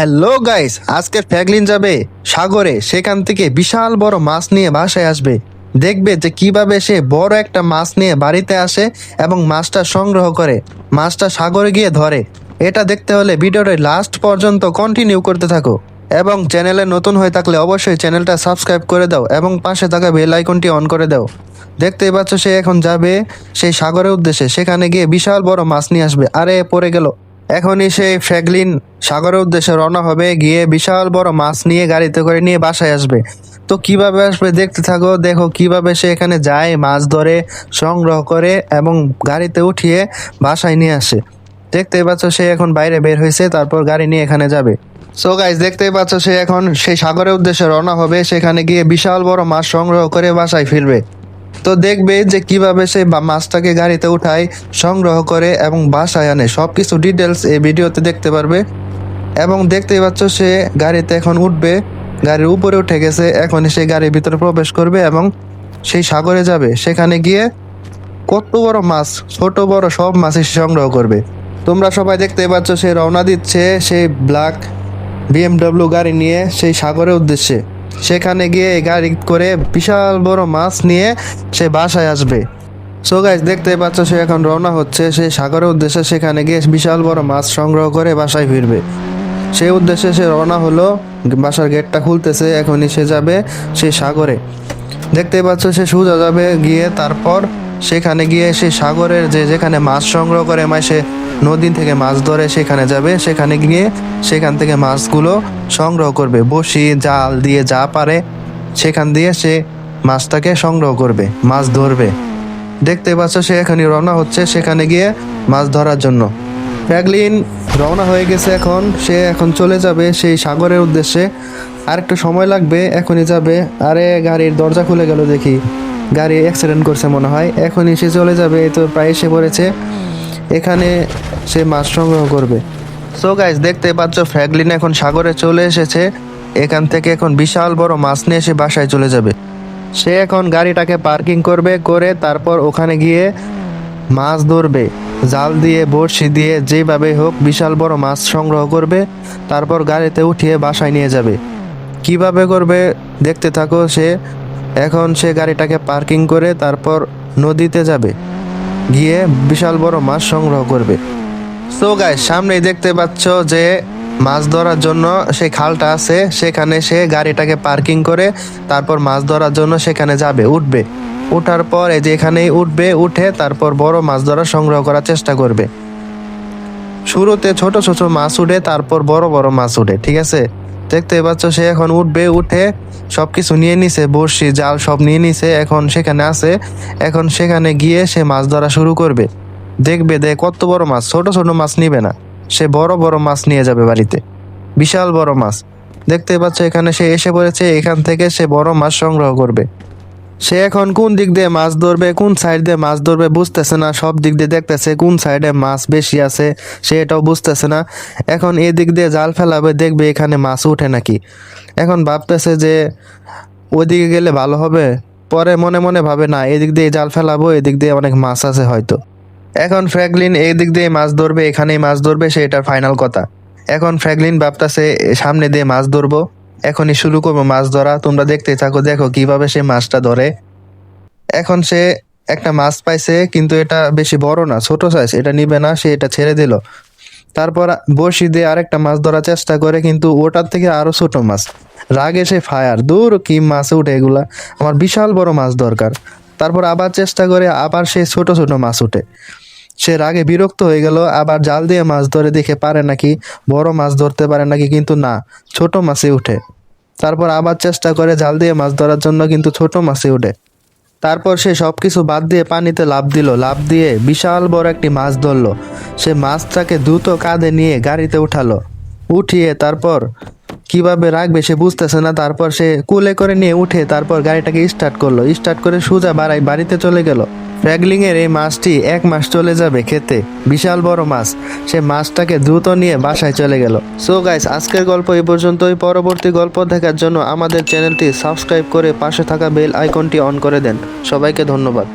Hello guys, আজকের Franklin যাবে সাগরে। সেখান থেকে বিশাল বড় মাছ নিয়ে বাসায় আসবে। দেখবে যে কিভাবে সে বড় একটা মাছ নিয়ে বাড়িতে আসে এবং মাছটা সংগ্রহ করে মাছটা সাগরে গিয়ে ধরে। এটা দেখতে হলে ভিডিওটা লাস্ট পর্যন্ত কন্টিনিউ করতে থাকো এবং চ্যানেলে নতুন হয়ে থাকলে অবশ্যই চ্যানেলটা সাবস্ক্রাইব করে দাও এবং পাশে থাকা বেল আইকনটি অন করে দাও। দেখতেই পাচ্ছ সে এখন যাবে সেই সাগরের উদ্দেশ্যে। সেখানে গিয়ে বিশাল বড় মাছ নিয়ে আসবে। আরে পড়ে গেল। এখনই সেই ফ্র্যাঙ্কলিন সাগরের উদ্দেশ্যে রওনা হবে, গিয়ে বিশাল বড় মাছ নিয়ে গাড়িতে করে নিয়ে বাসায় আসবে। তো কিভাবে আসবে দেখতে থাকো, দেখো কিভাবে সে এখানে যায়, মাছ ধরে সংগ্রহ করে এবং গাড়িতে উঠিয়ে বাসায় নিয়ে আসে। দেখতেই পাচ্ছ সে এখন বাইরে বের হয়েছে, তারপর গাড়ি নিয়ে এখানে যাবে। সো গাইস, দেখতেই পাচ্ছ সে এখন সেই সাগরের উদ্দেশ্যে রওনা হবে। সেখানে গিয়ে বিশাল বড় মাছ সংগ্রহ করে বাসায় ফিরবে। তো দেখবে যে কিভাবে সে মাছটাকে গাড়িতে উঠায়, সংগ্রহ করে এবং বাসায় আনে, সবকিছু ডিটেলস এই ভিডিওতে দেখতে পারবে। এবং দেখতেই পাচ্ছ সে গাড়িতে এখন উঠবে, গাড়ির উপরে উঠে গেছে। এখন সে গাড়ির ভিতরে প্রবেশ করবে এবং সেই সাগরে যাবে। সেখানে গিয়ে কত বড় মাছ, ছোট বড় সব মাছই সে সংগ্রহ করবে। তোমরা সবাই দেখতেই পাচ্ছ সে রওনা দিচ্ছে সেই ব্ল্যাক BMW গাড়ি নিয়ে সেই সাগরের উদ্দেশ্যে। সেখানে গিয়ে গাড়ি করে বিশাল বড় মাছ নিয়ে সে বাসায় আসবে। সো গাইস, দেখতেই পাচ্ছ সে এখন রওনা হচ্ছে সেই সাগরের উদ্দেশ্যে। সেখানে গিয়ে বিশাল বড় মাছ সংগ্রহ করে বাসায় ফিরবে। সেই উদ্দেশ্যে সে রওনা হলো, বাসার গেটটা খুলতেছে। এখনই সে যাবে সেই সাগরে। দেখতেই পাচ্ছ সে সোজা যাবে, গিয়ে তারপর সেখানে গিয়ে সেই সাগরের যেখানে মাছ সংগ্রহ করে সে নদী থেকে মাছ ধরে সেখানে যাবে। সেখানে গিয়ে সেখান থেকে মাছগুলো সংগ্রহ করবে, বড়শি জাল দিয়ে যা পারে সেখান দিয়ে সে মাছটাকে সংগ্রহ করবে, মাছ ধরবে। দেখতে পাচ্ছ সে এখনই রওনা হচ্ছে সেখানে গিয়ে মাছ ধরার জন্য। ফ্র্যাঙ্কলিন রওনা হয়ে গেছে। এখন সে চলে যাবে সেই সাগরের উদ্দেশ্যে। আর একটু সময় লাগবে, এখনই যাবে। আরে গাড়ির দরজা খুলে গেল, দেখি গাড়ি অ্যাক্সিডেন্ট করছে মনে হয়। এখনই সে চলে যাবে, এই তো প্রায় এসে পড়েছে। এখানে সে মাছ সংগ্রহ করবে। সো গাইস, দেখতে পাচ্ছ ফ্র্যাঙ্কলিন এখন সাগরে চলে এসেছে। এখান থেকে এখন বিশাল বড় মাছ নিয়ে সে বাসায় চলে যাবে। সে এখন গাড়িটাকে পার্কিং করবে, করে তারপর ওখানে গিয়ে মাছ ধরবে। জাল দিয়ে বড়শি দিয়ে যেভাবে হোক বিশাল বড় মাছ সংগ্রহ করবে। তারপর গাড়িতে উঠিয়ে বাসায় নিয়ে যাবে। কিভাবে করবে দেখতে থাকো। এখন সে গাড়িটাকে পার্কিং করে তারপর নদীতে যাবে, গিয়ে বিশাল বড় মাছ সংগ্রহ করবে। সো গাইস, সামনেই দেখতে পাচ্ছ যে মাছ ধরার জন্য সেই খালটা আছে। সেখানে সে গাড়িটাকে পার্কিং করে তারপর মাছ ধরার জন্য সেখানে যাবে, উঠবে। উঠার পর এই যে এখানেই উঠবে, উঠে তারপর বড় মাছ ধরা সংগ্রহ করার চেষ্টা করবে। শুরুতে ছোট ছোট মাছ উঠে, তারপর বড় বড় মাছ উঠে, ঠিক আছে। দেখতে পাচ্ছ সে এখন উঠবে, উঠে সবকিছু নিয়ে নিছে, বড়শি জাল সব নিয়ে নিছে। এখন সেখানে আছে। এখন সেখানে গিয়ে সে মাছ ধরা শুরু করবে। দেখবে কত বড় মাছ, ছোট ছোট মাছ নিবে না, সে বড় বড় মাছ নিয়ে যাবে বাড়িতে, বিশাল বড় মাছ। দেখতে পাচ্ছ এখানে সে এসে পড়েছে। এখান থেকে সে বড় মাছ সংগ্রহ করবে। সে এখন কোন দিক দিয়ে মাছ ধরবে, কোন সাইড দিয়ে মাছ ধরবে বুঝতেছে না। সব দিক দিয়ে দেখতেছে কোন সাইডে মাছ বেশি আছে, সে এটাও বুঝতেছে না। এখন এই দিক দিয়ে জাল ফেলাবে, দেখবে এখানে মাছ উঠে নাকি। এখন ভাবতেছে যে ওইদিকে গেলে ভালো হবে। পরে মনে মনে ভাবে না, এদিক দিয়ে জাল ফেলাবো, এদিক দিয়ে অনেক মাছ আছে হয়তো। এখন ফ্র্যাঙ্কলিন এই দিক দিয়ে মাছ ধরবে, এখানেই মাছ ধরবে, সে এটার ফাইনাল কথা। এখন ফ্র্যাঙ্কলিন ভাবতেছে সামনে দিয়ে মাছ ধরবো, এখনই শুরু করবো মাছ ধরা। তোমরা দেখতেই থাকো, দেখো কিভাবে সে মাছটা ধরে। এখন সে একটা মাছ পাইছে, কিন্তু এটা বেশি বড় না, ছোট সাইজ, এটা নিবে না, সে এটা ছেড়ে দিল। তারপর বড়শি দিয়ে আরেকটা মাছ ধরার চেষ্টা করে, কিন্তু ওটার থেকে আরো ছোট মাছ। রাগে সে ফায়ার, দূর কি মাছ উঠে এগুলা, আমার বিশাল বড় মাছ দরকার। তারপর আবার চেষ্টা করে, আবার সে ছোট ছোট মাছ উঠে। সে রাগে বিরক্ত হয়ে গেল, আবার জাল দিয়ে মাছ ধরে দেখে পারে নাকি বড় মাছ ধরতে পারে নাকি, কিন্তু না, ছোট মাছই উঠে। তারপর আবার চেষ্টা করে জাল দিয়ে মাছ ধরার জন্য, কিন্তু ছোট মাছই উঠে। তারপর সে সবকিছু বাদ দিয়ে পানিতে লাফ দিল, লাফ দিয়ে বিশাল বড় একটি মাছ ধরলো। সে মাছটাকে দ্রুত কাঁধে নিয়ে গাড়িতে উঠালো, উঠিয়ে তারপর কিভাবে রাখবে সে বুঝতেছে না। তারপর সে কুলে করে নিয়ে উঠে তারপর গাড়িটাকে স্টার্ট করলো, স্টার্ট করে সোজা বাড়িতে চলে গেল। ফ্র্যাঙ্কলিনের এই মাছটি 1 মাস চলে যাবে খেতে, বিশাল বড় মাছ। সে মাছটাকে দ্রুত নিয়ে বাসায় চলে গেল। সো গাইস, আজকের গল্প এই পর্যন্তই। পরবর্তী গল্প দেখার জন্য আমাদের চ্যানেলটি সাবস্ক্রাইব করে পাশে থাকা বেল আইকনটি অন করে দেন। সবাইকে ধন্যবাদ।